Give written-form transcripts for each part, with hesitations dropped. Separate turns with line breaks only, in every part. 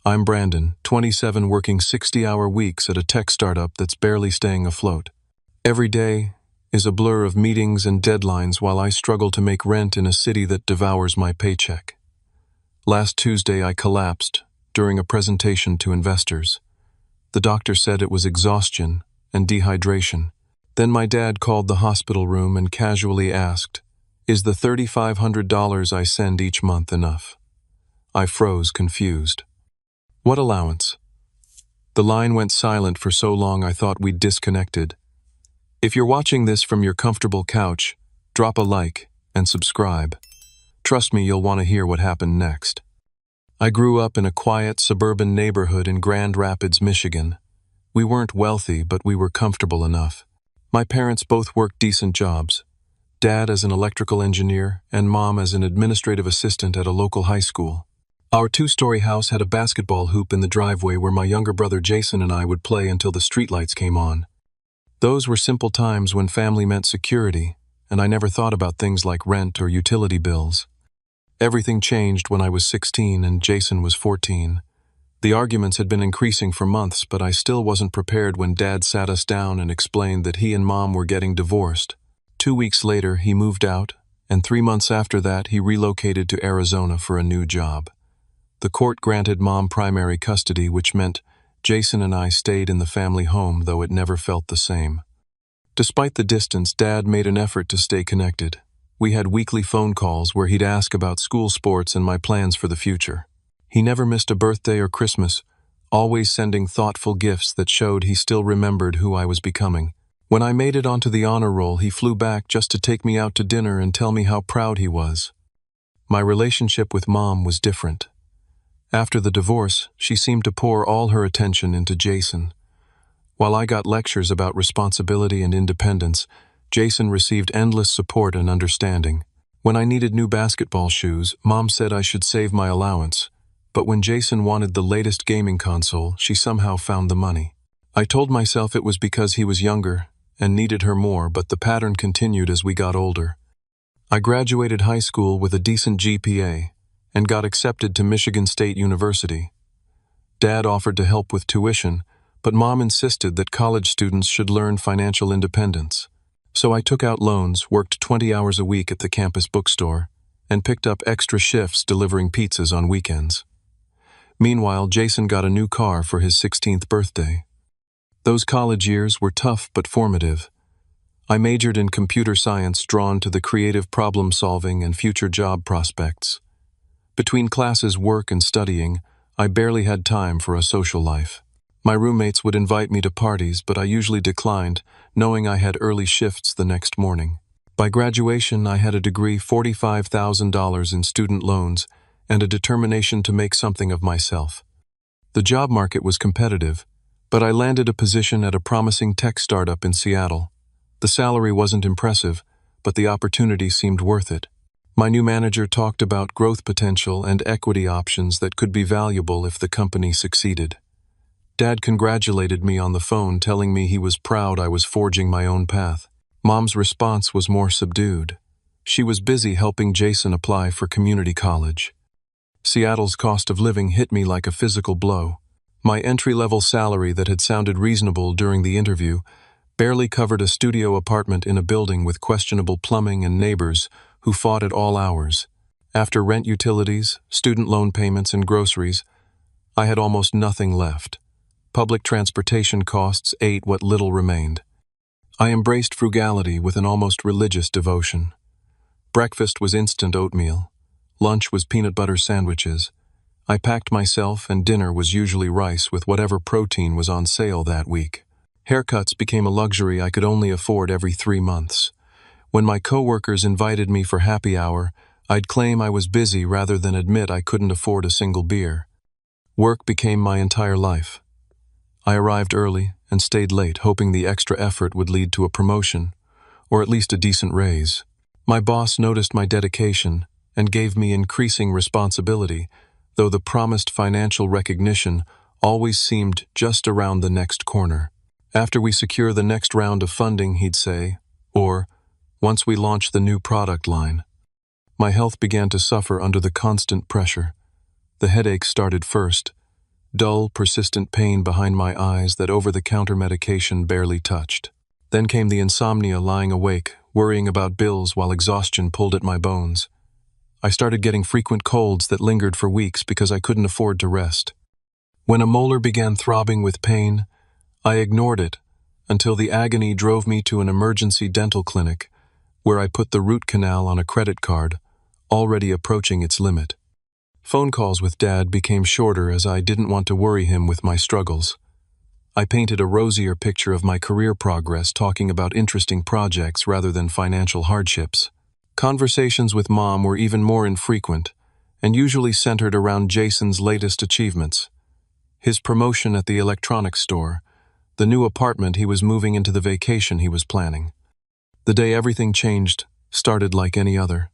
I'm Brandon, 27, working 60-hour weeks at a tech startup that's barely staying afloat. Every day is a blur of meetings and deadlines while I struggle to make rent in a city that devours my paycheck. Last Tuesday I collapsed during a presentation to investors. The doctor said it was exhaustion and dehydration. Then my dad called the hospital room and casually asked, "Is the $3,500 I send each month enough?" I froze, confused. "What allowance?" The line went silent for so long I thought we'd disconnected. If you're watching this from your comfortable couch, drop a like and subscribe. Trust me, you'll want to hear what happened next. I grew up in a quiet suburban neighborhood in Grand Rapids, Michigan. We weren't wealthy, but we were comfortable enough. My parents both worked decent jobs. Dad as an electrical engineer and Mom as an administrative assistant at a local high school. Our two-story house had a basketball hoop in the driveway where my younger brother Jason and I would play until the streetlights came on. Those were simple times when family meant security, and I never thought about things like rent or utility bills. Everything changed when I was 16 and Jason was 14. The arguments had been increasing for months, but I still wasn't prepared when Dad sat us down and explained that he and Mom were getting divorced. 2 weeks later, he moved out, and 3 months after that, he relocated to Arizona for a new job. The court granted Mom primary custody, which meant Jason and I stayed in the family home, though it never felt the same. Despite the distance, Dad made an effort to stay connected. We had weekly phone calls where he'd ask about school sports and my plans for the future. He never missed a birthday or Christmas, always sending thoughtful gifts that showed he still remembered who I was becoming. When I made it onto the honor roll, he flew back just to take me out to dinner and tell me how proud he was. My relationship with Mom was different. After the divorce, she seemed to pour all her attention into Jason. While I got lectures about responsibility and independence, Jason received endless support and understanding. When I needed new basketball shoes, Mom said I should save my allowance. But when Jason wanted the latest gaming console, she somehow found the money. I told myself it was because he was younger and needed her more, but the pattern continued as we got older. I graduated high school with a decent GPA and got accepted to Michigan State University. Dad offered to help with tuition, but Mom insisted that college students should learn financial independence. So I took out loans, worked 20 hours a week at the campus bookstore, and picked up extra shifts delivering pizzas on weekends. Meanwhile, Jason got a new car for his 16th birthday. Those college years were tough but formative. I majored in computer science, drawn to the creative problem-solving and future job prospects. Between classes, work, and studying, I barely had time for a social life. My roommates would invite me to parties, but I usually declined, knowing I had early shifts the next morning. By graduation, I had a degree, $45,000 in student loans, and a determination to make something of myself. The job market was competitive, but I landed a position at a promising tech startup in Seattle. The salary wasn't impressive, but the opportunity seemed worth it. My new manager talked about growth potential and equity options that could be valuable if the company succeeded. Dad congratulated me on the phone, telling me he was proud I was forging my own path. Mom's response was more subdued. She was busy helping Jason apply for community college. Seattle's cost of living hit me like a physical blow. My entry-level salary that had sounded reasonable during the interview barely covered a studio apartment in a building with questionable plumbing and neighbors who fought at all hours. After rent, utilities, student loan payments, and groceries, I had almost nothing left. Public transportation costs ate what little remained. I embraced frugality with an almost religious devotion. Breakfast was instant oatmeal. Lunch was peanut butter sandwiches. I packed myself, and dinner was usually rice with whatever protein was on sale that week. Haircuts became a luxury I could only afford every 3 months. When my coworkers invited me for happy hour, I'd claim I was busy rather than admit I couldn't afford a single beer. Work became my entire life. I arrived early and stayed late, hoping the extra effort would lead to a promotion, or at least a decent raise. My boss noticed my dedication and gave me increasing responsibility, though the promised financial recognition always seemed just around the next corner. After we secure the next round of funding, he'd say, or once we launch the new product line. My health began to suffer under the constant pressure. The headaches started first, dull, persistent pain behind my eyes that over-the-counter medication barely touched. Then came the insomnia, lying awake, worrying about bills while exhaustion pulled at my bones. I started getting frequent colds that lingered for weeks because I couldn't afford to rest. When a molar began throbbing with pain, I ignored it until the agony drove me to an emergency dental clinic, where I put the root canal on a credit card, already approaching its limit. Phone calls with Dad became shorter as I didn't want to worry him with my struggles. I painted a rosier picture of my career progress, talking about interesting projects rather than financial hardships. Conversations with Mom were even more infrequent, and usually centered around Jason's latest achievements. His promotion at the electronics store, the new apartment he was moving into, the vacation he was planning. The day everything changed started like any other.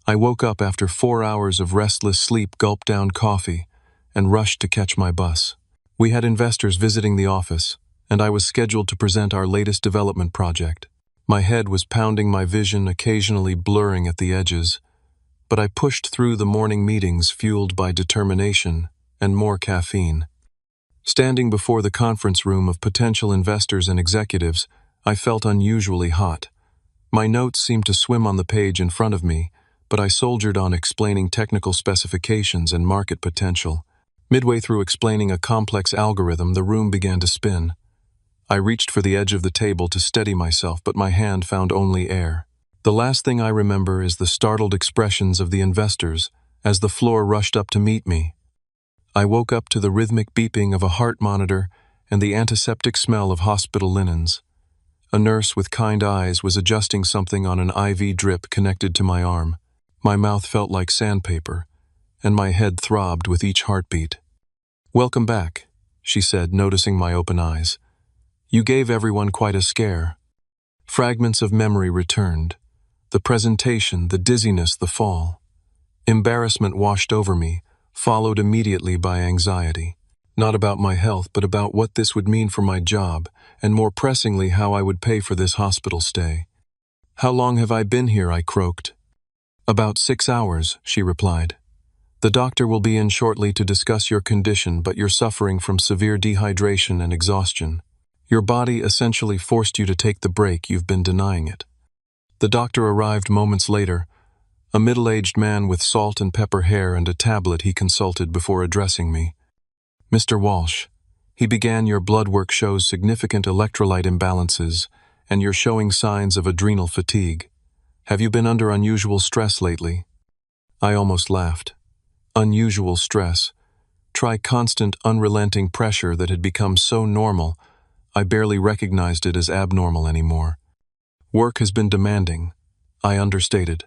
I woke up after 4 hours of restless sleep, gulped down coffee, and rushed to catch my bus. We had investors visiting the office, and I was scheduled to present our latest development project. My head was pounding, my vision occasionally blurring at the edges, but I pushed through the morning meetings, fueled by determination and more caffeine. Standing before the conference room of potential investors and executives, I felt unusually hot. My notes seemed to swim on the page in front of me, but I soldiered on, explaining technical specifications and market potential. Midway through explaining a complex algorithm, the room began to spin. I reached for the edge of the table to steady myself, but my hand found only air. The last thing I remember is the startled expressions of the investors as the floor rushed up to meet me. I woke up to the rhythmic beeping of a heart monitor and the antiseptic smell of hospital linens. A nurse with kind eyes was adjusting something on an IV drip connected to my arm. My mouth felt like sandpaper, and my head throbbed with each heartbeat. "Welcome back," she said, noticing my open eyes. "You gave everyone quite a scare." Fragments of memory returned. The presentation, the dizziness, the fall. Embarrassment washed over me, followed immediately by anxiety. Not about my health, but about what this would mean for my job, and more pressingly, how I would pay for this hospital stay. "How long have I been here?" I croaked. "About 6 hours," she replied. "The doctor will be in shortly to discuss your condition, but you're suffering from severe dehydration and exhaustion. Your body essentially forced you to take the break. You've been denying it." The doctor arrived moments later, a middle-aged man with salt and pepper hair and a tablet he consulted before addressing me. "Mr. Walsh," he began, "your blood work shows significant electrolyte imbalances, and you're showing signs of adrenal fatigue. Have you been under unusual stress lately?" I almost laughed. Unusual stress. Try constant, unrelenting pressure that had become so normal, I barely recognized it as abnormal anymore. "Work has been demanding," I understated.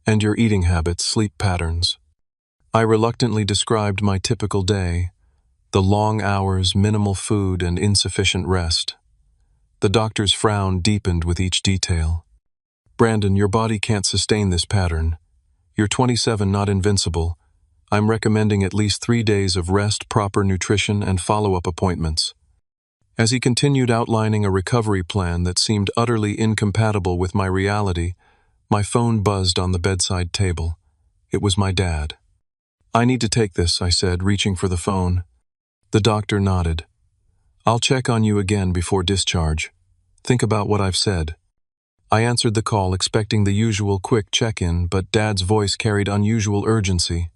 "And your eating habits, sleep patterns." I reluctantly described my typical day, the long hours, minimal food, and insufficient rest. The doctor's frown deepened with each detail. "Brandon, your body can't sustain this pattern. You're 27, not invincible. I'm recommending at least 3 days of rest, proper nutrition, and follow-up appointments." As he continued outlining a recovery plan that seemed utterly incompatible with my reality, my phone buzzed on the bedside table. It was my dad. "I need to take this," I said, reaching for the phone. The doctor nodded. "I'll check on you again before discharge. Think about what I've said." I answered the call, expecting the usual quick check-in, but Dad's voice carried unusual urgency.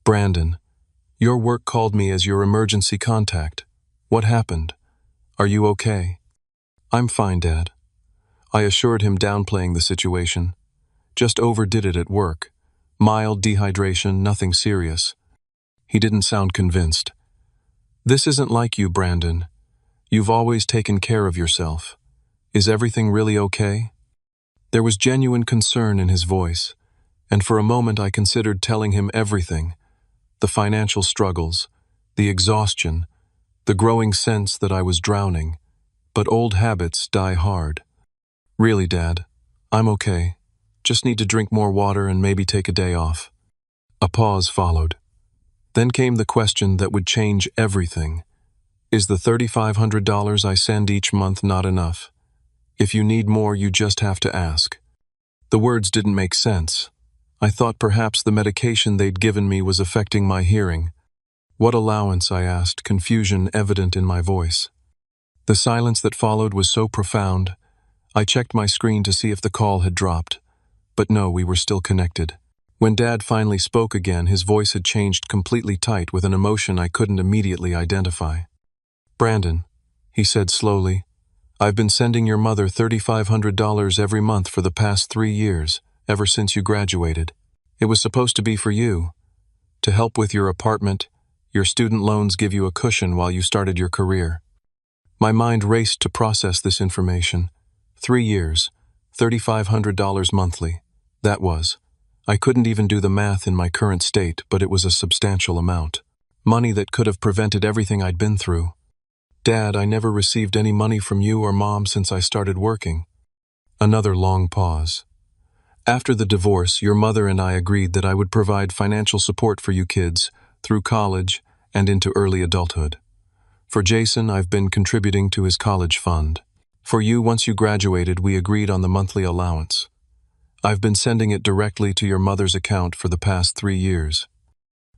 "Brandon, your work called me as your emergency contact. What happened? Are you okay?" "I'm fine, Dad," I assured him, downplaying the situation. "Just overdid it at work. Mild dehydration, nothing serious." He didn't sound convinced. "This isn't like you, Brandon. You've always taken care of yourself. Is everything really okay?" There was genuine concern in his voice, and for a moment I considered telling him everything: the financial struggles, the exhaustion, the growing sense that I was drowning. But old habits die hard. "Really, Dad, I'm okay. Just need to drink more water and maybe take a day off." A pause followed. Then came the question that would change everything. "Is the $3,500 I send each month not enough? If you need more, you just have to ask." The words didn't make sense. I thought perhaps the medication they'd given me was affecting my hearing. "What allowance?" I asked, confusion evident in my voice. The silence that followed was so profound. I checked my screen to see if the call had dropped. But no, we were still connected. When Dad finally spoke again, his voice had changed completely tight with an emotion I couldn't immediately identify. "Brandon," he said slowly, "I've been sending your mother $3,500 every month for the past 3 years, ever since you graduated. It was supposed to be for you, to help with your apartment. Your student loans give you a cushion while you started your career." My mind raced to process this information. 3 years, $3,500 monthly. That was. I couldn't even do the math in my current state, but it was a substantial amount. Money that could have prevented everything I'd been through. "Dad, I never received any money from you or Mom since I started working." Another long pause. "After the divorce, your mother and I agreed that I would provide financial support for you kids through college and into early adulthood. For Jason, I've been contributing to his college fund. For you, once you graduated, we agreed on the monthly allowance. I've been sending it directly to your mother's account for the past 3 years."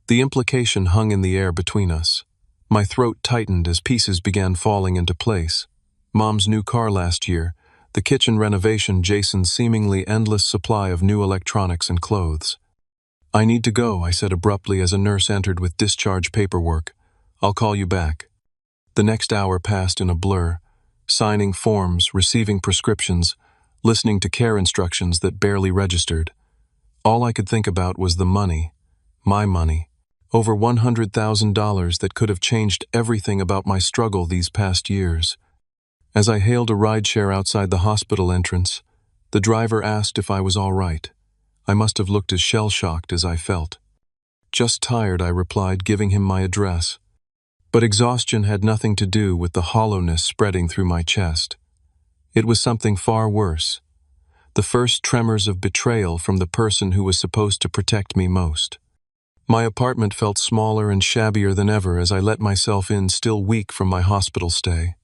The implication hung in the air between us. My throat tightened as pieces began falling into place. Mom's new car last year, the kitchen renovation, Jason's seemingly endless supply of new electronics and clothes. "I need to go," I said abruptly as a nurse entered with discharge paperwork. "I'll call you back." The next hour passed in a blur, signing forms, receiving prescriptions, listening to care instructions that barely registered. All I could think about was the money, my money, over $100,000 that could have changed everything about my struggle these past years. As I hailed a rideshare outside the hospital entrance, the driver asked if I was all right. I must have looked as shell-shocked as I felt. "Just tired," I replied, giving him my address. But exhaustion had nothing to do with the hollowness spreading through my chest. It was something far worse. The first tremors of betrayal from the person who was supposed to protect me most. My apartment felt smaller and shabbier than ever as I let myself in, still weak from my hospital stay.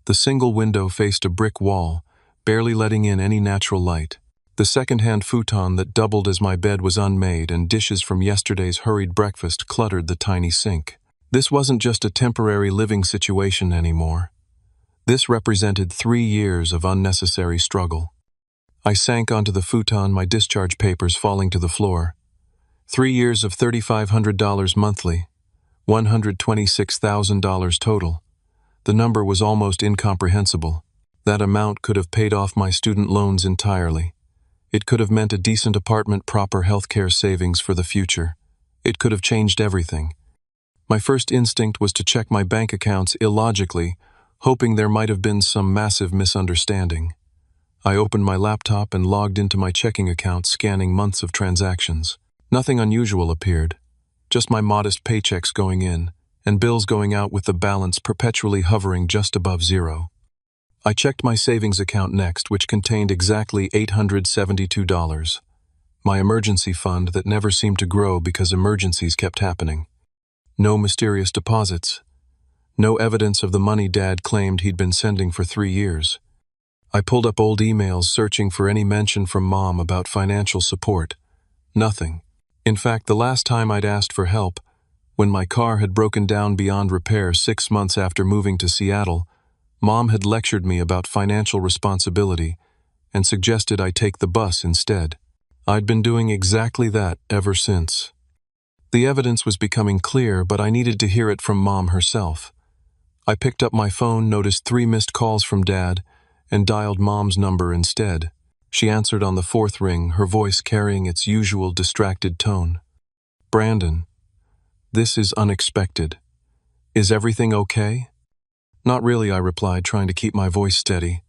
The single window faced a brick wall, barely letting in any natural light. The second-hand futon that doubled as my bed was unmade, and dishes from yesterday's hurried breakfast cluttered the tiny sink. This wasn't just a temporary living situation anymore. This represented 3 years of unnecessary struggle. I sank onto the futon, my discharge papers falling to the floor. 3 years of $3,500 monthly, $126,000 total. The number was almost incomprehensible. That amount could have paid off my student loans entirely. It could have meant a decent apartment, proper healthcare savings for the future. It could have changed everything. My first instinct was to check my bank accounts illogically, hoping there might have been some massive misunderstanding. I opened my laptop and logged into my checking account, scanning months of transactions. Nothing unusual appeared, just my modest paychecks going in, and bills going out with the balance perpetually hovering just above zero. I checked my savings account next, which contained exactly $872. My emergency fund that never seemed to grow because emergencies kept happening. No mysterious deposits. No evidence of the money Dad claimed he'd been sending for 3 years. I pulled up old emails, searching for any mention from Mom about financial support. Nothing. In fact, the last time I'd asked for help, when my car had broken down beyond repair 6 months after moving to Seattle, Mom had lectured me about financial responsibility and suggested I take the bus instead. I'd been doing exactly that ever since. The evidence was becoming clear, but I needed to hear it from Mom herself. I picked up my phone, noticed 3 missed calls from Dad, and dialed Mom's number instead. She answered on the 4th ring, her voice carrying its usual distracted tone. "Brandon, this is unexpected. Is everything okay?" "Not really," I replied, trying to keep my voice steady.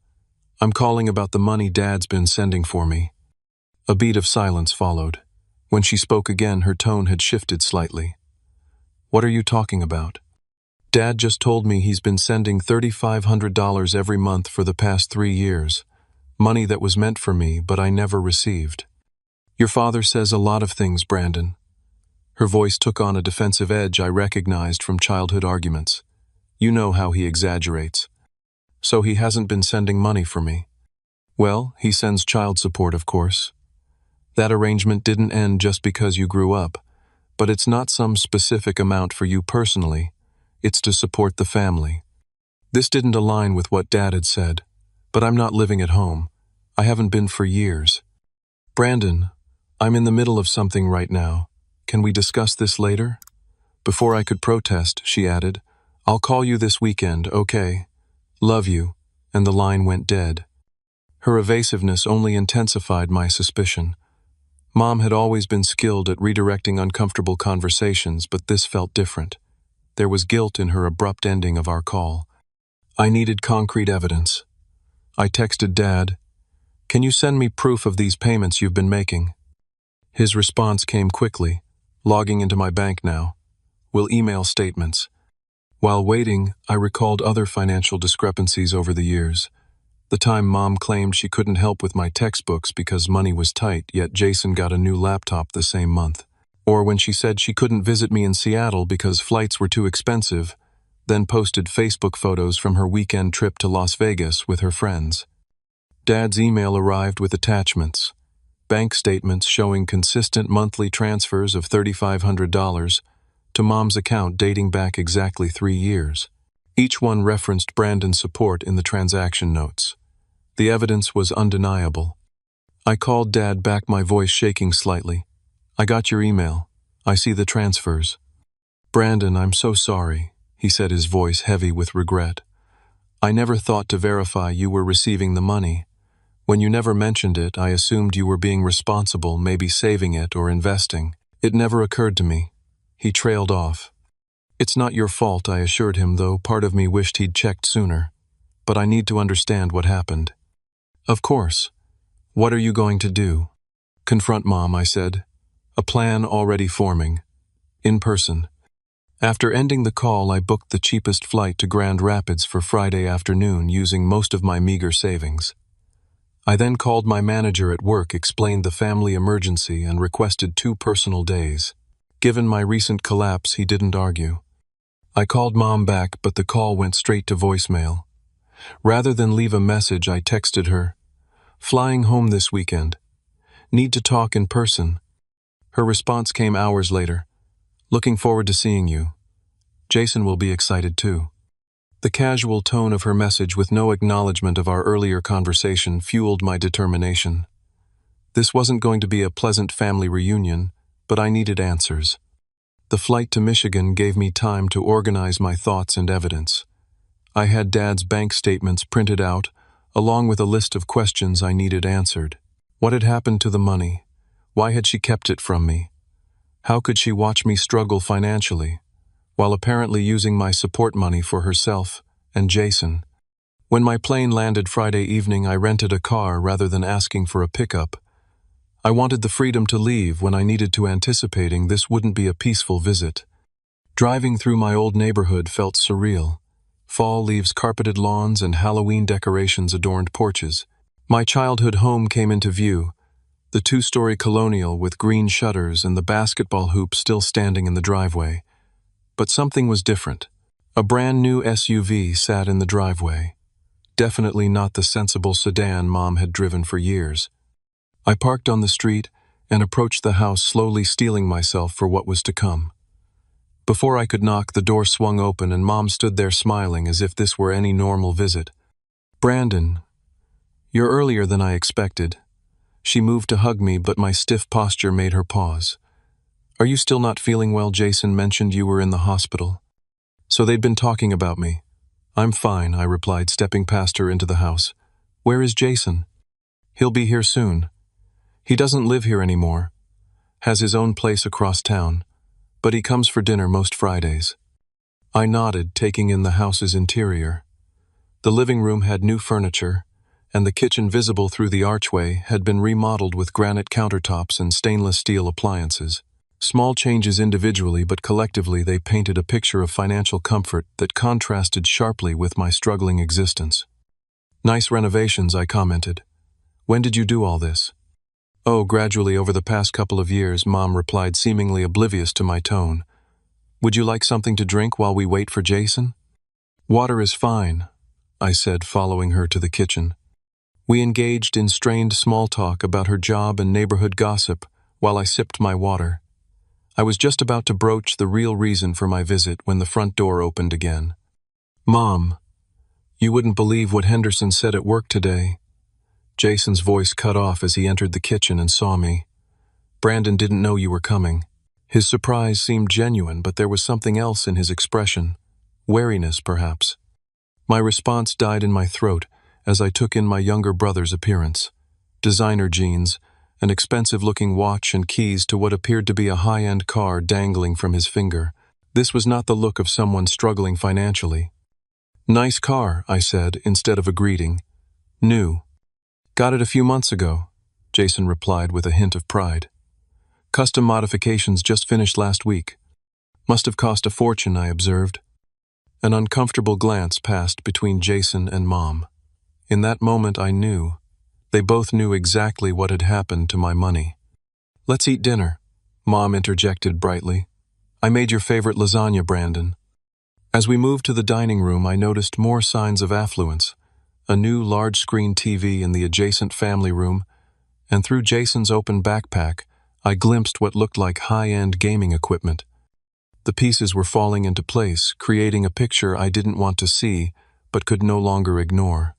"I'm calling about the money Dad's been sending for me." A beat of silence followed. When she spoke again, her tone had shifted slightly. "What are you talking about?" "Dad just told me he's been sending $3,500 every month for the past 3 years. Money that was meant for me, but I never received." "Your father says a lot of things, Brandon." Her voice took on a defensive edge I recognized from childhood arguments. "You know how he exaggerates." "So he hasn't been sending money for me?" "Well, he sends child support, of course. That arrangement didn't end just because you grew up. But it's not some specific amount for you personally. It's to support the family. This didn't align with what Dad had said, but I'm not living at home. I haven't been for years. Brandon, I'm in the middle of something right now. Can we discuss this later? Before I could protest, she added, I'll call you this weekend, okay? Love you. And the line went dead. Her evasiveness only intensified my suspicion. Mom had always been skilled at redirecting uncomfortable conversations, but this felt different. There was guilt in her abrupt ending of our call. I needed concrete evidence. I texted Dad, Can you send me proof of these payments you've been making? His response came quickly, logging into my bank now. Will email statements. While waiting, I recalled other financial discrepancies over the years. The time Mom claimed she couldn't help with my textbooks because money was tight, yet Jason got a new laptop the same month. Or when she said she couldn't visit me in Seattle because flights were too expensive, then posted Facebook photos from her weekend trip to Las Vegas with her friends. Dad's email arrived with attachments. Bank statements showing consistent monthly transfers of $3,500 to Mom's account dating back exactly 3 years. Each one referenced Brandon's support in the transaction notes. The evidence was undeniable. I called Dad back, my voice shaking slightly. I got your email. I see the transfers. Brandon, I'm so sorry, he said, his voice heavy with regret. I never thought to verify you were receiving the money. When you never mentioned it, I assumed you were being responsible, maybe saving it or investing. It never occurred to me. He trailed off. It's not your fault, I assured him, though part of me wished he'd checked sooner. But I need to understand what happened. Of course. What are you going to do? Confront Mom, I said. A plan already forming. In person. After ending the call, I booked the cheapest flight to Grand Rapids for Friday afternoon using most of my meager savings. I then called my manager at work, explained the family emergency, and requested 2 personal days. Given my recent collapse, he didn't argue. I called Mom back, but the call went straight to voicemail. Rather than leave a message, I texted her, Flying home this weekend. Need to talk in person. Her response came hours later. Looking forward to seeing you. Jason will be excited too. The casual tone of her message with no acknowledgement of our earlier conversation fueled my determination. This wasn't going to be a pleasant family reunion, but I needed answers. The flight to Michigan gave me time to organize my thoughts and evidence. I had Dad's bank statements printed out, along with a list of questions I needed answered. What had happened to the money? Why had she kept it from me? How could she watch me struggle financially, while apparently using my support money for herself and Jason? When my plane landed Friday evening, I rented a car rather than asking for a pickup. I wanted the freedom to leave when I needed to, anticipating this wouldn't be a peaceful visit. Driving through my old neighborhood felt surreal. Fall leaves carpeted lawns and Halloween decorations adorned porches. My childhood home came into view, the 2-story colonial with green shutters and the basketball hoop still standing in the driveway. But something was different. A brand new SUV sat in the driveway. Definitely not the sensible sedan Mom had driven for years. I parked on the street and approached the house, slowly steeling myself for what was to come. Before I could knock, the door swung open and Mom stood there smiling as if this were any normal visit. Brandon, you're earlier than I expected. She moved to hug me, but my stiff posture made her pause. Are you still not feeling well? Jason mentioned you were in the hospital. So they'd been talking about me. I'm fine, I replied, stepping past her into the house. Where is Jason? He'll be here soon. He doesn't live here anymore. Has his own place across town. But he comes for dinner most Fridays. I nodded, taking in the house's interior. The living room had new furniture, and the kitchen, visible through the archway, had been remodeled with granite countertops and stainless steel appliances. Small changes individually, but collectively they painted a picture of financial comfort that contrasted sharply with my struggling existence. Nice renovations, I commented. When did you do all this? Oh, gradually over the past couple of years, Mom replied, seemingly oblivious to my tone. Would you like something to drink while we wait for Jason? Water is fine, I said, following her to the kitchen. We engaged in strained small talk about her job and neighborhood gossip while I sipped my water. I was just about to broach the real reason for my visit when the front door opened again. "Mom, you wouldn't believe what Henderson said at work today." Jason's voice cut off as he entered the kitchen and saw me. "Brandon didn't know you were coming." His surprise seemed genuine, but there was something else in his expression. Wariness, perhaps. My response died in my throat as I took in my younger brother's appearance. Designer jeans, an expensive-looking watch and keys to what appeared to be a high-end car dangling from his finger. This was not the look of someone struggling financially. "Nice car," I said, instead of a greeting. "New. Got it a few months ago," Jason replied with a hint of pride. "Custom modifications just finished last week. Must have cost a fortune," I observed. An uncomfortable glance passed between Jason and Mom. In that moment I knew. They both knew exactly what had happened to my money. "Let's eat dinner," Mom interjected brightly. "I made your favorite lasagna, Brandon." As we moved to the dining room, I noticed more signs of affluence. A new large-screen TV in the adjacent family room, and through Jason's open backpack, I glimpsed what looked like high-end gaming equipment. The pieces were falling into place, creating a picture I didn't want to see, but could no longer ignore.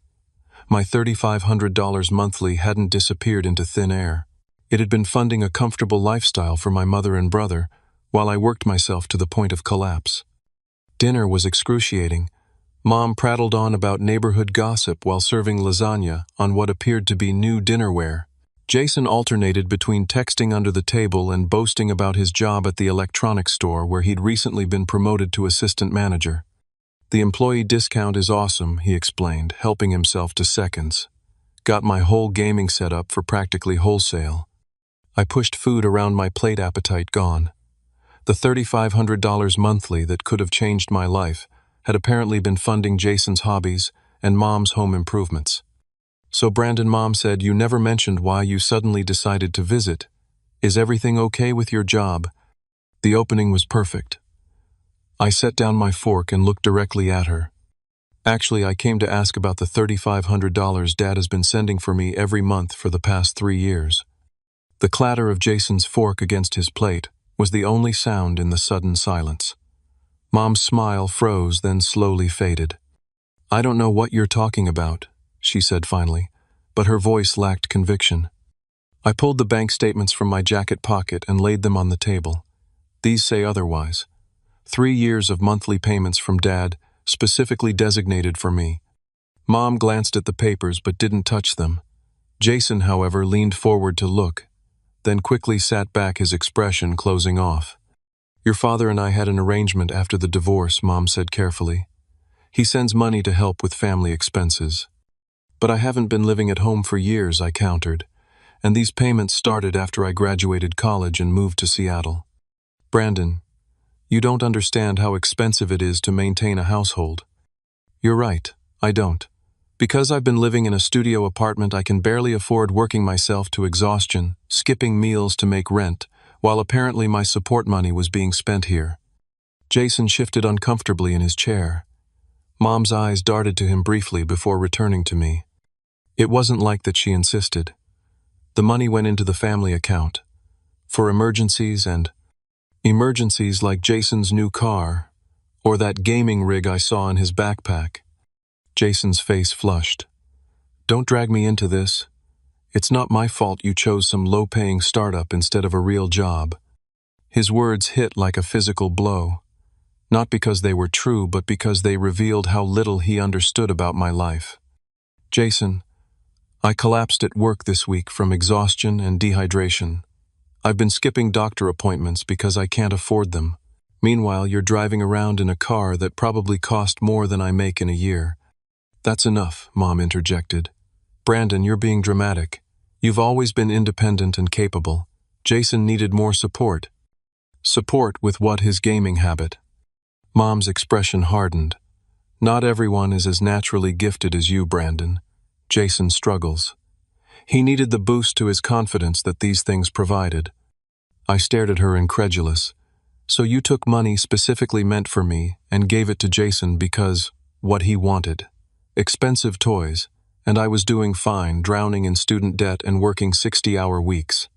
My $3,500 monthly hadn't disappeared into thin air. It had been funding a comfortable lifestyle for my mother and brother, while I worked myself to the point of collapse. Dinner was excruciating. Mom prattled on about neighborhood gossip while serving lasagna on what appeared to be new dinnerware. Jason alternated between texting under the table and boasting about his job at the electronics store where he'd recently been promoted to assistant manager. "The employee discount is awesome," he explained, helping himself to seconds. "Got my whole gaming setup for practically wholesale." I pushed food around my plate, appetite gone. The $3,500 monthly that could have changed my life had apparently been funding Jason's hobbies and Mom's home improvements. "So Brandon," Mom said, "you never mentioned why you suddenly decided to visit. Is everything okay with your job?" The opening was perfect. I set down my fork and looked directly at her. "Actually, I came to ask about the $3,500 Dad has been sending for me every month for the past 3 years. The clatter of Jason's fork against his plate was the only sound in the sudden silence. Mom's smile froze, then slowly faded. "I don't know what you're talking about," she said finally, but her voice lacked conviction. I pulled the bank statements from my jacket pocket and laid them on the table. "These say otherwise. 3 years of monthly payments from Dad, specifically designated for me." Mom glanced at the papers but didn't touch them. Jason, however, leaned forward to look, then quickly sat back, his expression closing off. "Your father and I had an arrangement after the divorce," Mom said carefully. "He sends money to help with family expenses." "But I haven't been living at home for years," I countered, "and these payments started after I graduated college and moved to Seattle." "Brandon, you don't understand how expensive it is to maintain a household." "You're right, I don't. Because I've been living in a studio apartment, I can barely afford working myself to exhaustion, skipping meals to make rent, while apparently my support money was being spent here." Jason shifted uncomfortably in his chair. Mom's eyes darted to him briefly before returning to me. It wasn't like that she insisted. The money went into the family account. For emergencies like Jason's new car, or that gaming rig I saw in his backpack. Jason's face flushed. "Don't drag me into this. It's not my fault you chose some low-paying startup instead of a real job." His words hit like a physical blow, not because they were true, but because they revealed how little he understood about my life. "Jason, I collapsed at work this week from exhaustion and dehydration. I've been skipping doctor appointments because I can't afford them. Meanwhile, you're driving around in a car that probably cost more than I make in a year." "That's enough," Mom interjected. "Brandon, you're being dramatic. You've always been independent and capable. Jason needed more support." "Support with what? His gaming habit?" Mom's expression hardened. "Not everyone is as naturally gifted as you, Brandon. Jason struggles. He needed the boost to his confidence that these things provided." I stared at her incredulous. "So you took money specifically meant for me and gave it to Jason because what he wanted? Expensive toys, and I was doing fine, drowning in student debt and working 60-hour weeks."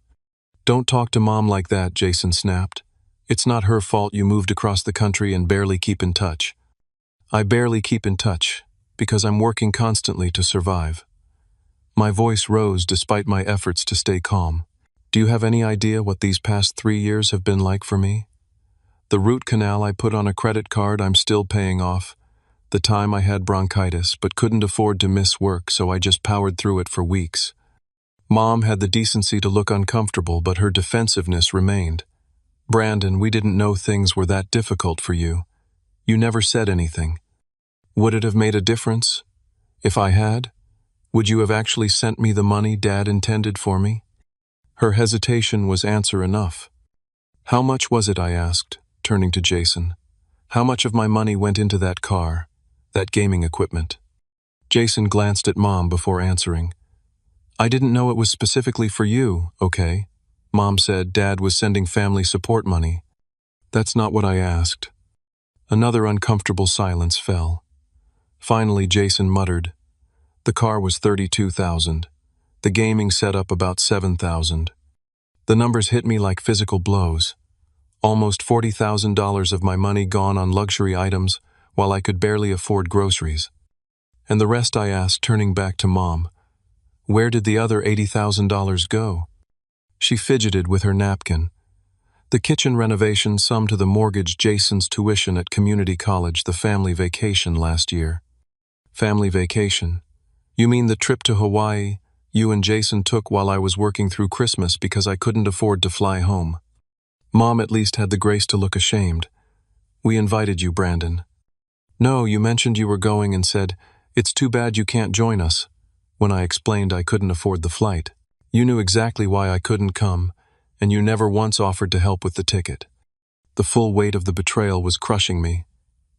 "Don't talk to Mom like that," Jason snapped. It's not her fault you moved across the country and barely keep in touch. I barely keep in touch because I'm working constantly to survive. My voice rose despite my efforts to stay calm. Do you have any idea what these past 3 years have been like for me? The root canal I put on a credit card I'm still paying off. The time I had bronchitis but couldn't afford to miss work, so I just powered through it for weeks. Mom had the decency to look uncomfortable, but her defensiveness remained. Brandon, we didn't know things were that difficult for you. You never said anything. Would it have made a difference? If I had? Would you have actually sent me the money Dad intended for me? Her hesitation was answer enough. How much was it, I asked, turning to Jason. How much of my money went into that car, that gaming equipment? Jason glanced at Mom before answering. I didn't know it was specifically for you, okay? Mom said Dad was sending family support money. That's not what I asked. Another uncomfortable silence fell. Finally, Jason muttered. The car was $32,000. The gaming setup about $7,000. The numbers hit me like physical blows. Almost $40,000 of my money gone on luxury items while I could barely afford groceries. And the rest, I asked, turning back to Mom. Where did the other $80,000 go? She fidgeted with her napkin. The kitchen renovation summed to the mortgage, Jason's tuition at community college, the family vacation last year. Family vacation? You mean the trip to Hawaii you and Jason took while I was working through Christmas because I couldn't afford to fly home? Mom at least had the grace to look ashamed. We invited you, Brandon. No, you mentioned you were going and said, it's too bad you can't join us. When I explained I couldn't afford the flight, you knew exactly why I couldn't come, and you never once offered to help with the ticket. The full weight of the betrayal was crushing me.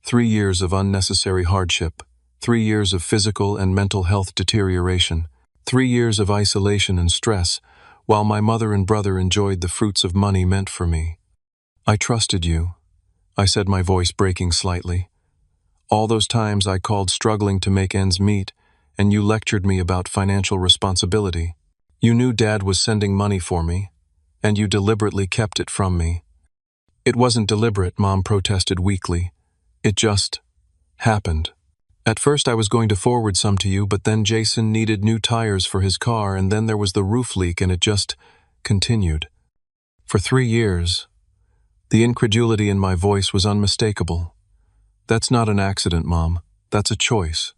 3 years of unnecessary hardship, 3 years of physical and mental health deterioration, 3 years of isolation and stress, while my mother and brother enjoyed the fruits of money meant for me. I trusted you, I said, my voice breaking slightly. All those times I called struggling to make ends meet, and you lectured me about financial responsibility. You knew Dad was sending money for me, and you deliberately kept it from me. It wasn't deliberate, Mom protested weakly. It just happened. At first I was going to forward some to you, but then Jason needed new tires for his car, and then there was the roof leak, and it just continued. For 3 years, the incredulity in my voice was unmistakable. That's not an accident, Mom. That's a choice.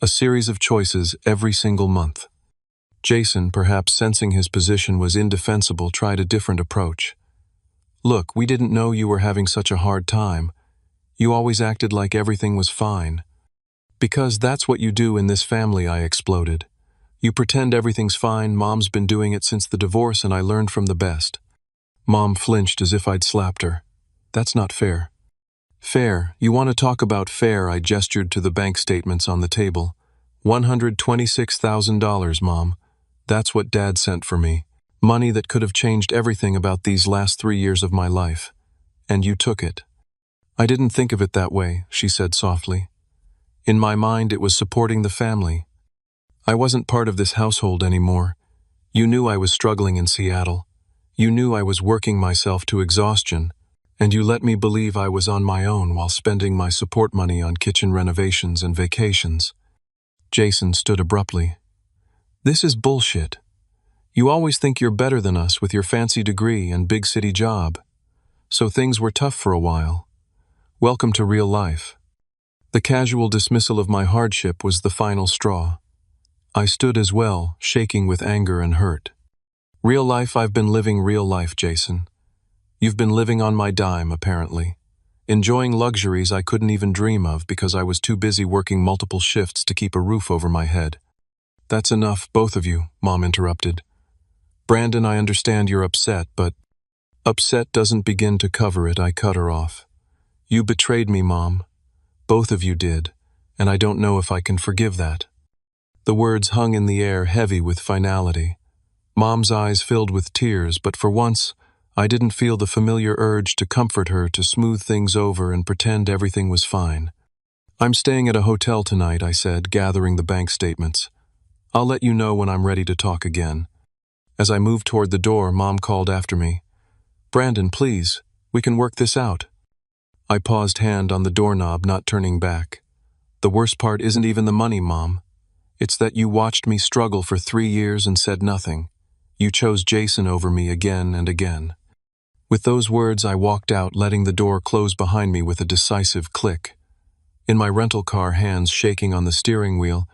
A series of choices every single month. Jason, perhaps sensing his position was indefensible, tried a different approach. Look, we didn't know you were having such a hard time. You always acted like everything was fine. Because that's what you do in this family, I exploded. You pretend everything's fine. Mom's been doing it since the divorce, and I learned from the best. Mom flinched as if I'd slapped her. That's not fair. Fair? You want to talk about fair? I gestured to the bank statements on the table. $126,000, Mom. That's what Dad sent for me. Money that could have changed everything about these last 3 years of my life. And you took it. I didn't think of it that way, she said softly. In my mind, it was supporting the family. I wasn't part of this household anymore. You knew I was struggling in Seattle. You knew I was working myself to exhaustion, and you let me believe I was on my own while spending my support money on kitchen renovations and vacations. Jason stood abruptly. This is bullshit. You always think you're better than us with your fancy degree and big city job. So things were tough for a while. Welcome to real life. The casual dismissal of my hardship was the final straw. I stood as well, shaking with anger and hurt. Real life? I've been living real life, Jason. You've been living on my dime, apparently. Enjoying luxuries I couldn't even dream of because I was too busy working multiple shifts to keep a roof over my head. That's enough, both of you, Mom interrupted. Brandon, I understand you're upset, but upset doesn't begin to cover it, I cut her off. You betrayed me, Mom. Both of you did, and I don't know if I can forgive that. The words hung in the air, heavy with finality. Mom's eyes filled with tears, but for once, I didn't feel the familiar urge to comfort her, to smooth things over and pretend everything was fine. I'm staying at a hotel tonight, I said, gathering the bank statements. I'll let you know when I'm ready to talk again. As I moved toward the door, Mom called after me. Brandon, please. We can work this out. I paused, hand on the doorknob, not turning back. The worst part isn't even the money, Mom. It's that you watched me struggle for 3 years and said nothing. You chose Jason over me again and again. With those words, I walked out, letting the door close behind me with a decisive click. In my rental car, hands shaking on the steering wheel,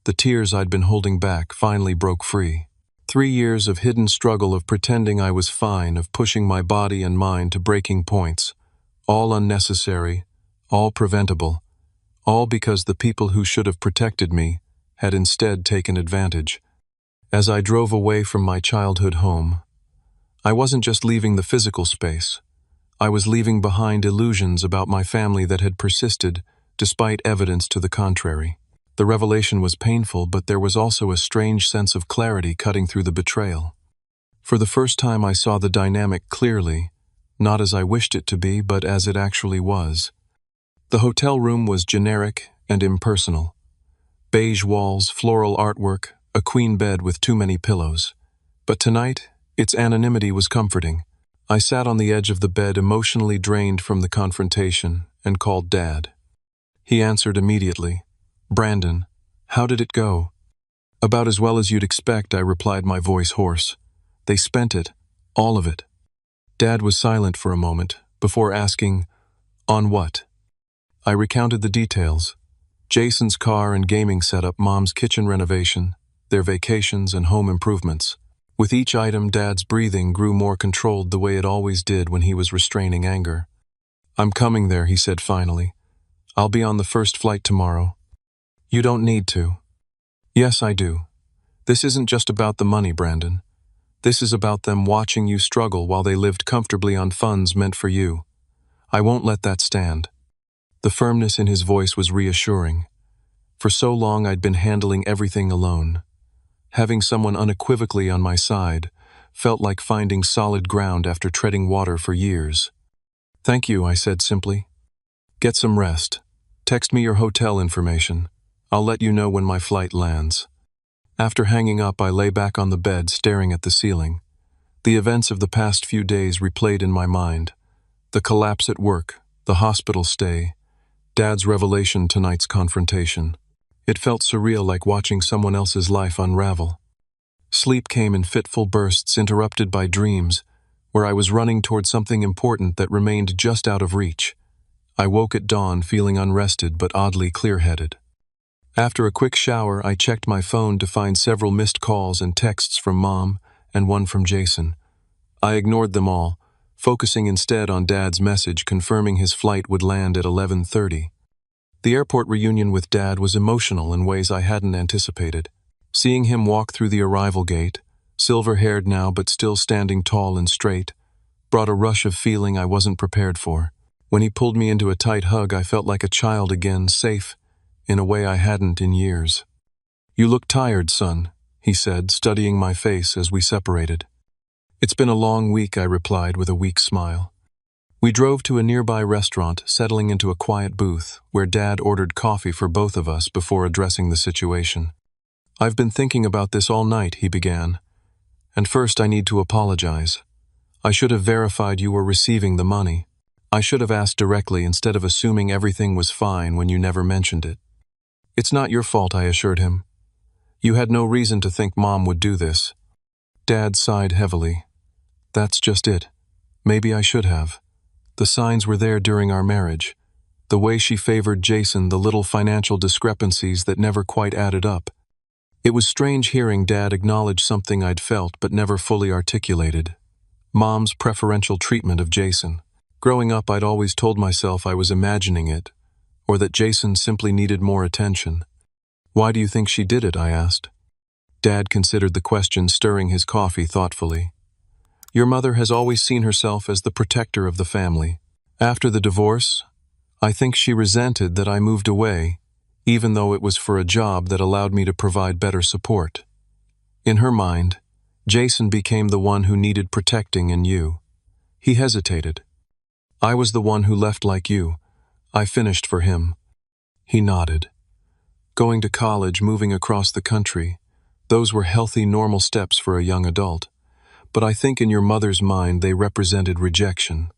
the tears I'd been holding back finally broke free. 3 years of hidden struggle, of pretending I was fine, of pushing my body and mind to breaking points. All unnecessary, all preventable, all because the people who should have protected me had instead taken advantage. As I drove away from my childhood home, I wasn't just leaving the physical space. I was leaving behind illusions about my family that had persisted despite evidence to the contrary. The revelation was painful, but there was also a strange sense of clarity cutting through the betrayal. For the first time, I saw the dynamic clearly, not as I wished it to be, but as it actually was. The hotel room was generic and impersonal. Beige walls, floral artwork, a queen bed with too many pillows. But tonight, its anonymity was comforting. I sat on the edge of the bed, emotionally drained from the confrontation, and called Dad. He answered immediately. "Brandon, how did it go?" "About as well as you'd expect," I replied, my voice hoarse. "They spent it, all of it." Dad was silent for a moment, before asking, "On what?" I recounted the details. Jason's car and gaming setup, Mom's kitchen renovation, their vacations and home improvements. With each item, Dad's breathing grew more controlled, the way it always did when he was restraining anger. "I'm coming there," he said finally. "I'll be on the first flight tomorrow." "You don't need to." "Yes, I do. This isn't just about the money, Brandon. This is about them watching you struggle while they lived comfortably on funds meant for you. I won't let that stand." The firmness in his voice was reassuring. For so long I'd been handling everything alone. Having someone unequivocally on my side felt like finding solid ground after treading water for years. "Thank you," I said simply. "Get some rest. Text me your hotel information. I'll let you know when my flight lands." After hanging up, I lay back on the bed, staring at the ceiling. The events of the past few days replayed in my mind. The collapse at work, the hospital stay, Dad's revelation, tonight's confrontation. It felt surreal, like watching someone else's life unravel. Sleep came in fitful bursts, interrupted by dreams, where I was running toward something important that remained just out of reach. I woke at dawn feeling unrested but oddly clear-headed. After a quick shower, I checked my phone to find several missed calls and texts from Mom and one from Jason. I ignored them all, focusing instead on Dad's message confirming his flight would land at 11:30. The airport reunion with Dad was emotional in ways I hadn't anticipated. Seeing him walk through the arrival gate, silver-haired now but still standing tall and straight, brought a rush of feeling I wasn't prepared for. When he pulled me into a tight hug, I felt like a child again, safe in a way I hadn't in years. "You look tired, son," he said, studying my face as we separated. "It's been a long week," I replied with a weak smile. We drove to a nearby restaurant, settling into a quiet booth, where Dad ordered coffee for both of us before addressing the situation. "I've been thinking about this all night," he began. "And first I need to apologize. I should have verified you were receiving the money. I should have asked directly instead of assuming everything was fine when you never mentioned it." "It's not your fault," I assured him. "You had no reason to think Mom would do this." Dad sighed heavily. "That's just it. Maybe I should have. The signs were there during our marriage. The way she favored Jason, the little financial discrepancies that never quite added up. It was strange hearing Dad acknowledge something I'd felt but never fully articulated. Mom's preferential treatment of Jason. Growing up, I'd always told myself I was imagining it, or that Jason simply needed more attention. "Why do you think she did it?" I asked. Dad considered the question, stirring his coffee thoughtfully. "Your mother has always seen herself as the protector of the family. After the divorce, I think she resented that I moved away, even though it was for a job that allowed me to provide better support. In her mind, Jason became the one who needed protecting in you." He hesitated. "I was the one who left like you. I finished for him." He nodded. "Going to college, moving across the country, those were healthy, normal steps for a young adult. But I think in your mother's mind they represented rejection.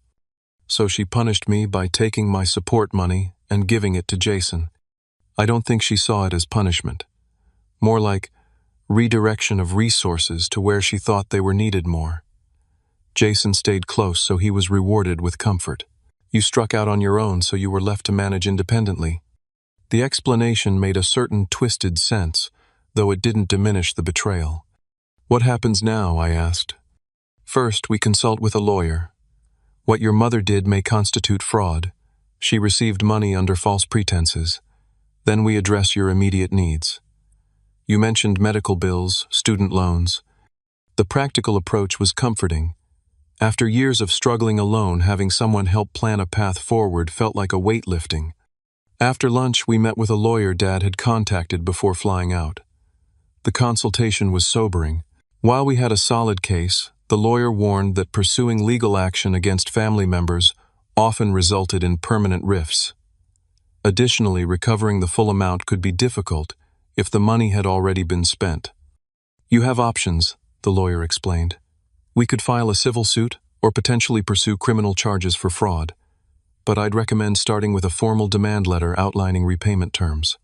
so she punished me by taking my support money and giving it to Jason. I don't think she saw it as punishment, more like redirection of resources to where she thought they were needed more. Jason stayed close, so he was rewarded with comfort. You struck out on your own, so you were left to manage independently. The explanation made a certain twisted sense, though it didn't diminish the betrayal. What happens now? I asked. First, we consult with a lawyer. What your mother did may constitute fraud. She received money under false pretenses. Then we address your immediate needs. You mentioned medical bills, student loans. The practical approach was comforting. After years of struggling alone, having someone help plan a path forward felt like a weight lifting. After lunch, we met with a lawyer Dad had contacted before flying out. The consultation was sobering. While we had a solid case, the lawyer warned that pursuing legal action against family members often resulted in permanent rifts. Additionally, recovering the full amount could be difficult if the money had already been spent. You have options, the lawyer explained. We could file a civil suit or potentially pursue criminal charges for fraud, but I'd recommend starting with a formal demand letter outlining repayment terms.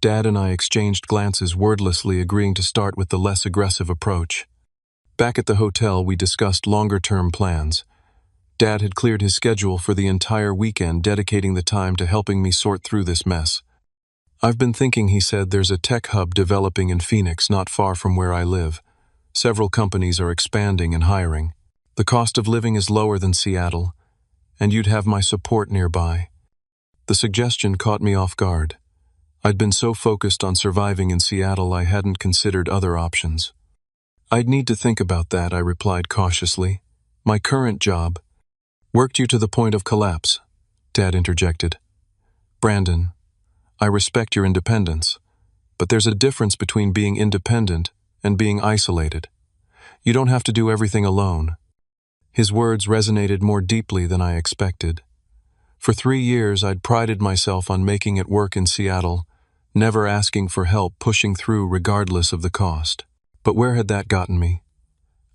Dad and I exchanged glances, wordlessly agreeing to start with the less aggressive approach. Back at the hotel, we discussed longer-term plans. Dad had cleared his schedule for the entire weekend, dedicating the time to helping me sort through this mess. I've been thinking, he said, there's a tech hub developing in Phoenix, not far from where I live. Several companies are expanding and hiring. The cost of living is lower than Seattle, and you'd have my support nearby. The suggestion caught me off guard. I'd been so focused on surviving in Seattle I hadn't considered other options. I'd need to think about that, I replied cautiously. My current job worked you to the point of collapse, Dad interjected. Brandon, I respect your independence, but there's a difference between being independent and being isolated. You don't have to do everything alone. His words resonated more deeply than I expected. For 3 years, I'd prided myself on making it work in Seattle, never asking for help, pushing through regardless of the cost. But where had that gotten me?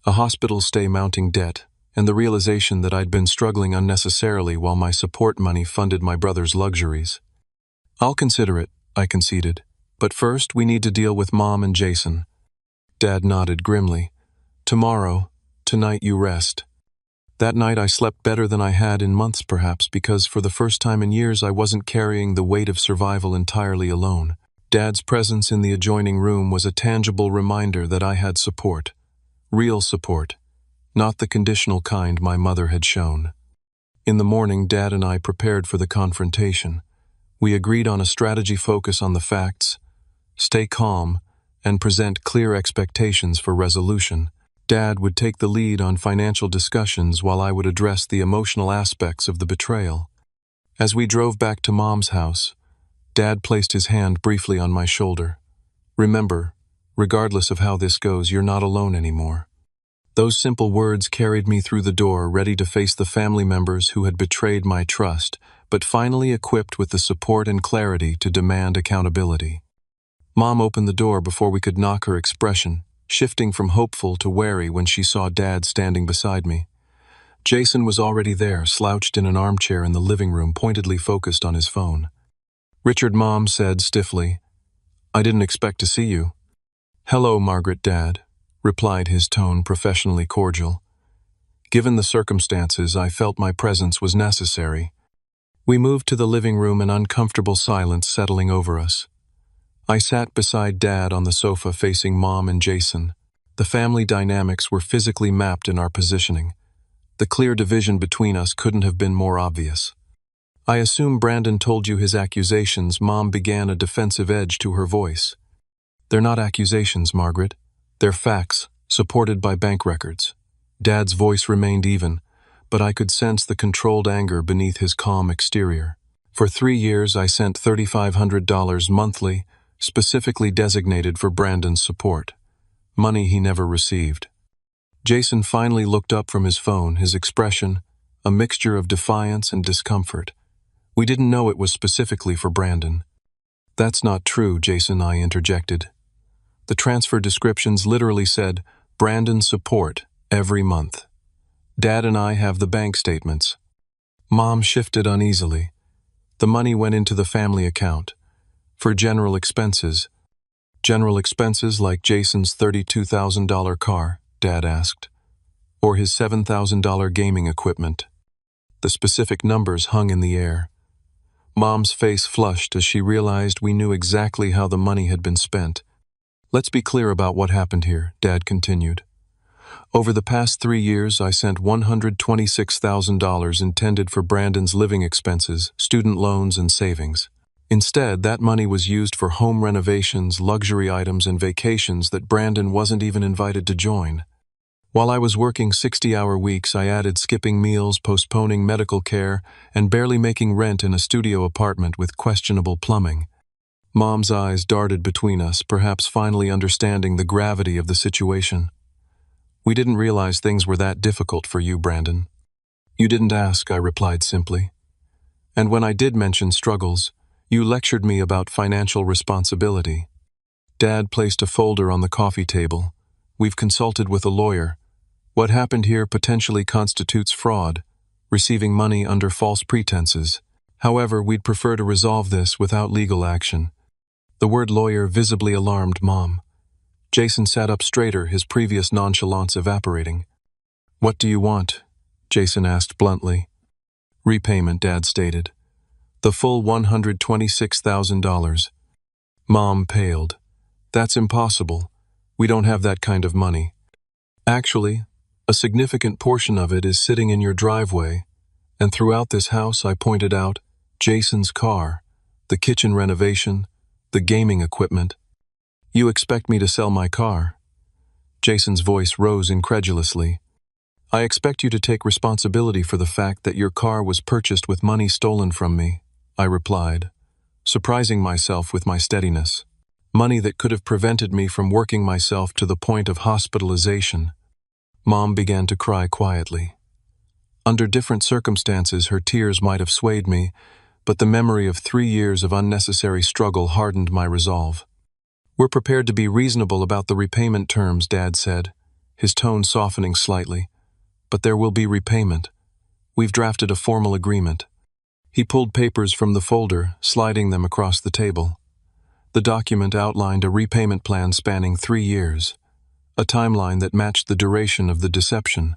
A hospital stay, mounting debt, and the realization that I'd been struggling unnecessarily while my support money funded my brother's luxuries. I'll consider it, I conceded. But first, we need to deal with Mom and Jason. Dad nodded grimly. Tonight you rest. That night I slept better than I had in months, perhaps because for the first time in years I wasn't carrying the weight of survival entirely alone. Dad's presence in the adjoining room was a tangible reminder that I had support. Real support, not the conditional kind my mother had shown. In the morning, Dad and I prepared for the confrontation. We agreed on a strategy: focus on the facts, stay calm, and present clear expectations for resolution. Dad would take the lead on financial discussions while I would address the emotional aspects of the betrayal. As we drove back to Mom's house, Dad placed his hand briefly on my shoulder. Remember, regardless of how this goes, you're not alone anymore. Those simple words carried me through the door, ready to face the family members who had betrayed my trust, but finally equipped with the support and clarity to demand accountability. Mom opened the door before we could knock, her expression shifting from hopeful to wary when she saw Dad standing beside me. Jason was already there, slouched in an armchair in the living room, pointedly focused on his phone. Richard, Mom said stiffly. I didn't expect to see you. Hello, Margaret, Dad, replied, his tone professionally cordial. Given the circumstances, I felt my presence was necessary. We moved to the living room, an uncomfortable silence settling over us. I sat beside Dad on the sofa facing Mom and Jason. The family dynamics were physically mapped in our positioning. The clear division between us couldn't have been more obvious. I assume Brandon told you his accusations. Mom began, a defensive edge to her voice. They're not accusations, Margaret. They're facts, supported by bank records. Dad's voice remained even, but I could sense the controlled anger beneath his calm exterior. For 3 years, I sent $3,500 monthly, specifically designated for Brandon's support. Money he never received. Jason finally looked up from his phone, his expression a mixture of defiance and discomfort. We didn't know it was specifically for Brandon. That's not true, Jason, I interjected. The transfer descriptions literally said, Brandon support, every month. Dad and I have the bank statements. Mom shifted uneasily. The money went into the family account. For general expenses. General expenses like Jason's $32,000 car, Dad asked. Or his $7,000 gaming equipment. The specific numbers hung in the air. Mom's face flushed as she realized we knew exactly how the money had been spent. Let's be clear about what happened here, Dad continued. Over the past 3 years, I sent $126,000 intended for Brandon's living expenses, student loans, and savings. Instead, that money was used for home renovations, luxury items, and vacations that Brandon wasn't even invited to join. While I was working 60-hour weeks, I added skipping meals, postponing medical care, and barely making rent in a studio apartment with questionable plumbing. Mom's eyes darted between us, perhaps finally understanding the gravity of the situation. We didn't realize things were that difficult for you, Brandon. You didn't ask, I replied simply. And when I did mention struggles, you lectured me about financial responsibility. Dad placed a folder on the coffee table. We've consulted with a lawyer. What happened here potentially constitutes fraud, receiving money under false pretenses. However, we'd prefer to resolve this without legal action. The word lawyer visibly alarmed Mom. Jason sat up straighter, his previous nonchalance evaporating. What do you want? Jason asked bluntly. Repayment, Dad stated. The full $126,000. Mom paled. That's impossible. We don't have that kind of money. Actually, a significant portion of it is sitting in your driveway, and throughout this house I pointed out Jason's car, the kitchen renovation, the gaming equipment. You expect me to sell my car? Jason's voice rose incredulously. I expect you to take responsibility for the fact that your car was purchased with money stolen from me, I replied, surprising myself with my steadiness. Money that could have prevented me from working myself to the point of hospitalization. Mom began to cry quietly. Under different circumstances, her tears might have swayed me, but the memory of 3 years of unnecessary struggle hardened my resolve. We're prepared to be reasonable about the repayment terms, Dad said, his tone softening slightly. But there will be repayment. We've drafted a formal agreement. He pulled papers from the folder, sliding them across the table. The document outlined a repayment plan spanning 3 years. A timeline that matched the duration of the deception.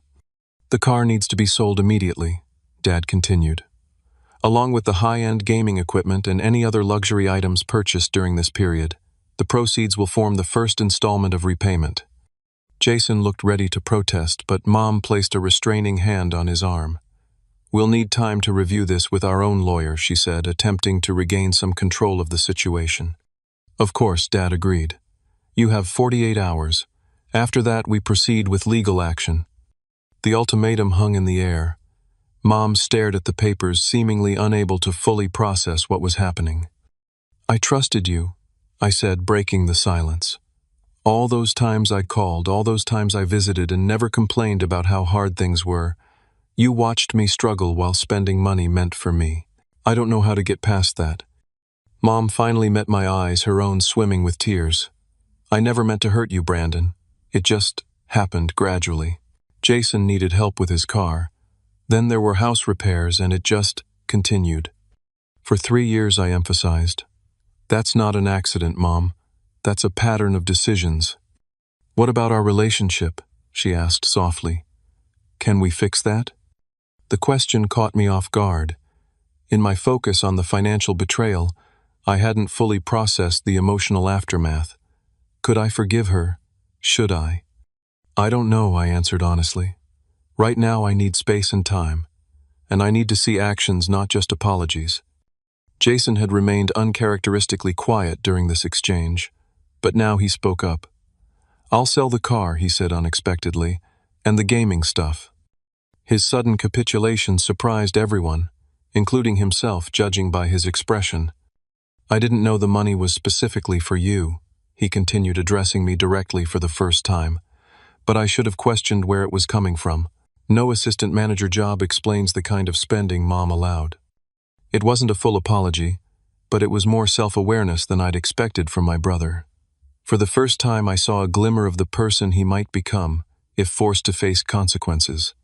The car needs to be sold immediately, Dad continued. Along with the high-end gaming equipment and any other luxury items purchased during this period, the proceeds will form the first installment of repayment. Jason looked ready to protest, but Mom placed a restraining hand on his arm. We'll need time to review this with our own lawyer, she said, attempting to regain some control of the situation. Of course, Dad agreed. You have 48 hours. After that, we proceed with legal action. The ultimatum hung in the air. Mom stared at the papers, seemingly unable to fully process what was happening. I trusted you, I said, breaking the silence. All those times I called, all those times I visited and never complained about how hard things were, you watched me struggle while spending money meant for me. I don't know how to get past that. Mom finally met my eyes, her own swimming with tears. I never meant to hurt you, Brandon. It just happened gradually. Jason needed help with his car. Then there were house repairs, and it just continued. For 3 years, I emphasized. That's not an accident, Mom. That's a pattern of decisions. What about our relationship? She asked softly. Can we fix that? The question caught me off guard. In my focus on the financial betrayal, I hadn't fully processed the emotional aftermath. Could I forgive her? Should I? I don't know, I answered honestly. Right now I need space and time, and I need to see actions, not just apologies. Jason had remained uncharacteristically quiet during this exchange, but now he spoke up. I'll sell the car, he said unexpectedly, and the gaming stuff. His sudden capitulation surprised everyone, including himself, judging by his expression. I didn't know the money was specifically for you, he continued, addressing me directly for the first time. But I should have questioned where it was coming from. No assistant manager job explains the kind of spending Mom allowed. It wasn't a full apology, but it was more self-awareness than I'd expected from my brother. For the first time, I saw a glimmer of the person he might become if forced to face consequences.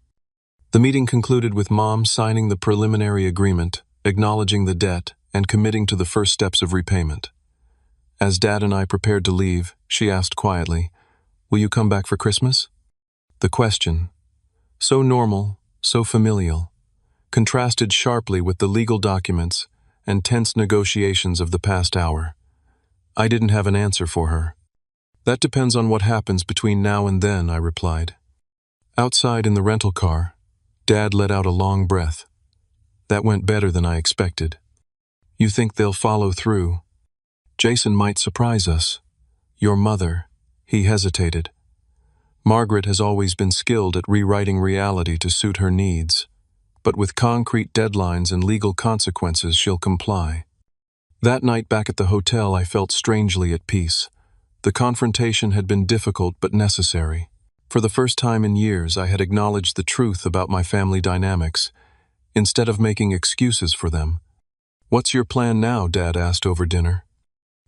The meeting concluded with Mom signing the preliminary agreement, acknowledging the debt, and committing to the first steps of repayment. As Dad and I prepared to leave, she asked quietly, "Will you come back for Christmas?" The question, so normal, so familial, contrasted sharply with the legal documents and tense negotiations of the past hour. I didn't have an answer for her. "That depends on what happens between now and then," I replied. Outside in the rental car, Dad let out a long breath. "That went better than I expected." "You think they'll follow through?" "Jason might surprise us." "Your mother," he hesitated. "Margaret has always been skilled at rewriting reality to suit her needs, but with concrete deadlines and legal consequences she'll comply." That night back at the hotel I felt strangely at peace. The confrontation had been difficult but necessary. For the first time in years I had acknowledged the truth about my family dynamics, instead of making excuses for them. "What's your plan now?" Dad asked over dinner.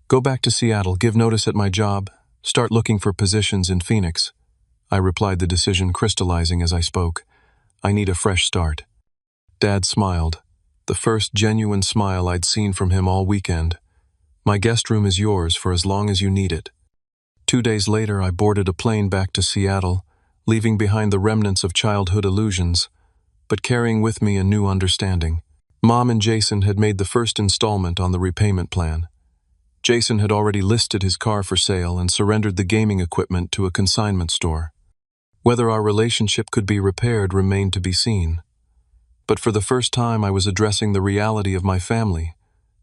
"Go back to Seattle, give notice at my job, start looking for positions in Phoenix." I replied, the decision crystallizing as I spoke. "I need a fresh start." Dad smiled, the first genuine smile I'd seen from him all weekend. "My guest room is yours for as long as you need it." 2 days later, I boarded a plane back to Seattle, leaving behind the remnants of childhood illusions, but carrying with me a new understanding. Mom and Jason had made the first installment on the repayment plan. Jason had already listed his car for sale and surrendered the gaming equipment to a consignment store. Whether our relationship could be repaired remained to be seen. But for the first time I was addressing the reality of my family,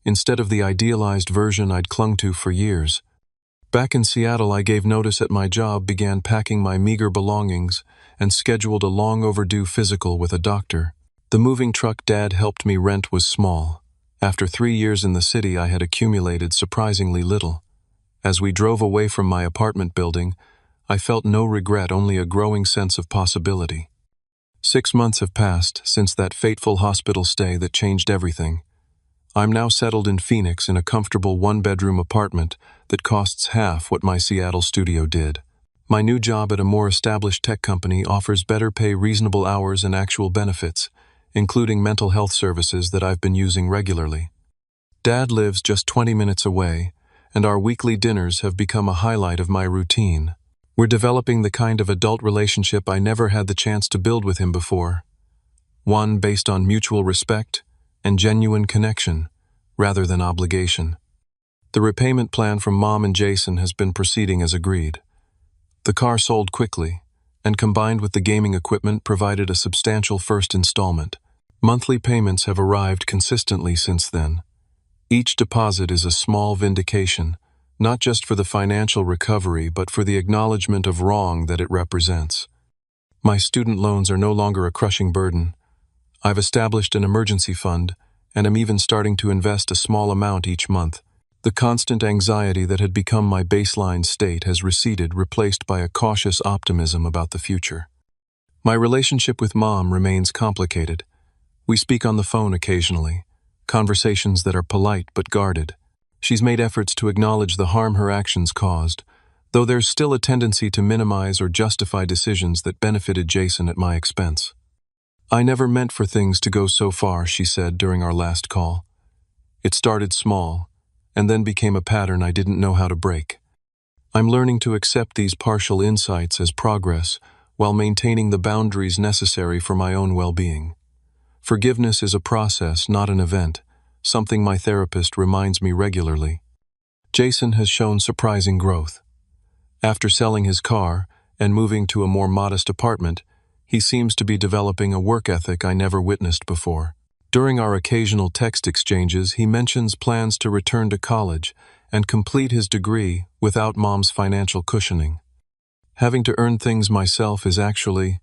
instead of the idealized version I'd clung to for years. Back in Seattle, I gave notice at my job, began packing my meager belongings, and scheduled a long overdue physical with a doctor. The moving truck Dad helped me rent was small. After 3 years in the city, I had accumulated surprisingly little. As we drove away from my apartment building, I felt no regret, only a growing sense of possibility. 6 months have passed since that fateful hospital stay that changed everything. I'm now settled in Phoenix in a comfortable 1-bedroom apartment that costs half what my Seattle studio did. My new job at a more established tech company offers better pay, reasonable hours, and actual benefits, including mental health services that I've been using regularly. Dad lives just 20 minutes away, and our weekly dinners have become a highlight of my routine. We're developing the kind of adult relationship I never had the chance to build with him before. One based on mutual respect and genuine connection, rather than obligation. The repayment plan from Mom and Jason has been proceeding as agreed. The car sold quickly, and combined with the gaming equipment provided a substantial first installment. Monthly payments have arrived consistently since then. Each deposit is a small vindication, not just for the financial recovery, but for the acknowledgement of wrong that it represents. My student loans are no longer a crushing burden. I've established an emergency fund, and am even starting to invest a small amount each month. The constant anxiety that had become my baseline state has receded, replaced by a cautious optimism about the future. My relationship with Mom remains complicated. We speak on the phone occasionally, conversations that are polite but guarded. She's made efforts to acknowledge the harm her actions caused, though there's still a tendency to minimize or justify decisions that benefited Jason at my expense. "I never meant for things to go so far," she said during our last call. "It started small, and then became a pattern I didn't know how to break. I'm learning to accept these partial insights as progress while maintaining the boundaries necessary for my own well-being. Forgiveness is a process, not an event, something my therapist reminds me regularly." Jason has shown surprising growth. After selling his car and moving to a more modest apartment, he seems to be developing a work ethic I never witnessed before. During our occasional text exchanges, he mentions plans to return to college and complete his degree without Mom's financial cushioning. "Having to earn things myself is actually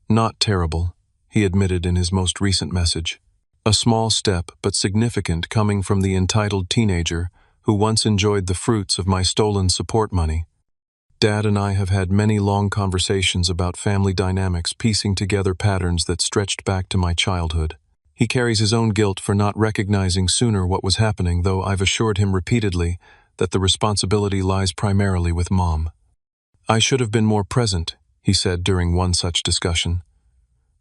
not terrible," he admitted in his most recent message. "A small step, but significant, coming from the entitled teenager who once enjoyed the fruits of my stolen support money." Dad and I have had many long conversations about family dynamics, piecing together patterns that stretched back to my childhood. He carries his own guilt for not recognizing sooner what was happening, though I've assured him repeatedly that the responsibility lies primarily with Mom. "I should have been more present," he said during one such discussion.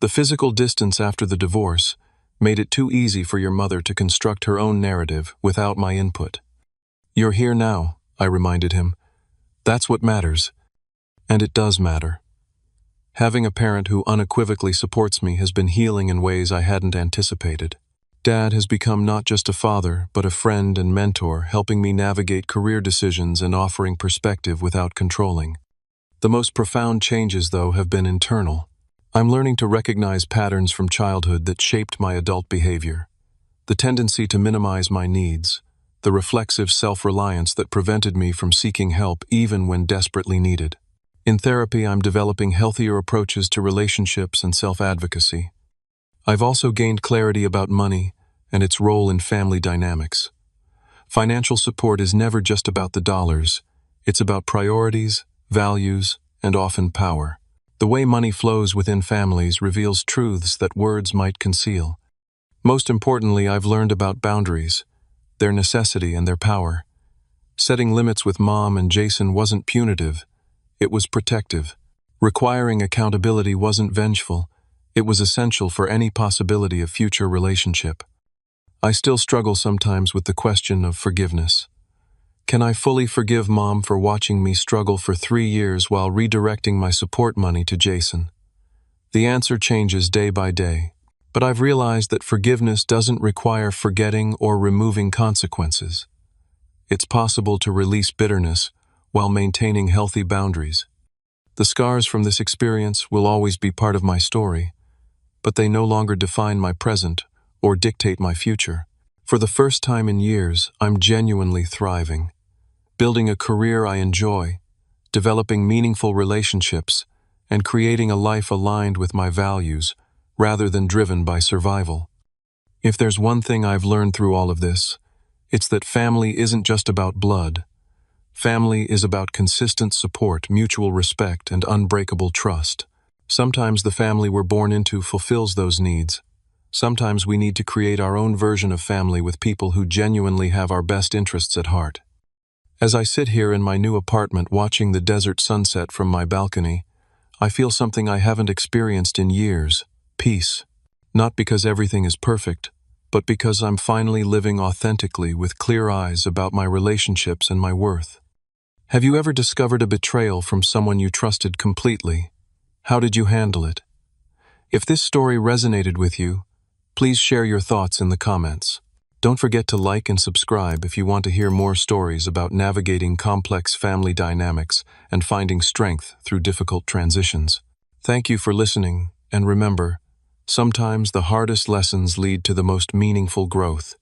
The physical distance after the divorce made it too easy for your mother to construct her own narrative without my input. You're here now, I reminded him. That's what matters. And it does matter. Having a parent who unequivocally supports me has been healing in ways I hadn't anticipated. Dad has become not just a father, but a friend and mentor, helping me navigate career decisions and offering perspective without controlling. The most profound changes, though, have been internal. I'm learning to recognize patterns from childhood that shaped my adult behavior. The tendency to minimize my needs, the reflexive self-reliance that prevented me from seeking help even when desperately needed. In therapy, I'm developing healthier approaches to relationships and self-advocacy. I've also gained clarity about money and its role in family dynamics. Financial support is never just about the dollars. It's about priorities, values, and often power. The way money flows within families reveals truths that words might conceal. Most importantly, I've learned about boundaries, their necessity and their power. Setting limits with Mom and Jason wasn't punitive, it was protective. Requiring accountability wasn't vengeful, it was essential for any possibility of future relationship. I still struggle sometimes with the question of forgiveness. Can I fully forgive Mom for watching me struggle for 3 years while redirecting my support money to Jason? The answer changes day by day, but I've realized that forgiveness doesn't require forgetting or removing consequences. It's possible to release bitterness while maintaining healthy boundaries. The scars from this experience will always be part of my story, but they no longer define my present or dictate my future. For the first time in years, I'm genuinely thriving. Building a career I enjoy, developing meaningful relationships, and creating a life aligned with my values, rather than driven by survival. If there's one thing I've learned through all of this, it's that family isn't just about blood. Family is about consistent support, mutual respect, and unbreakable trust. Sometimes the family we're born into fulfills those needs. Sometimes we need to create our own version of family with people who genuinely have our best interests at heart. As I sit here in my new apartment watching the desert sunset from my balcony, I feel something I haven't experienced in years: peace. Not because everything is perfect, but because I'm finally living authentically with clear eyes about my relationships and my worth. Have you ever discovered a betrayal from someone you trusted completely? How did you handle it? If this story resonated with you, please share your thoughts in the comments. Don't forget to like and subscribe if you want to hear more stories about navigating complex family dynamics and finding strength through difficult transitions. Thank you for listening, and remember, sometimes the hardest lessons lead to the most meaningful growth.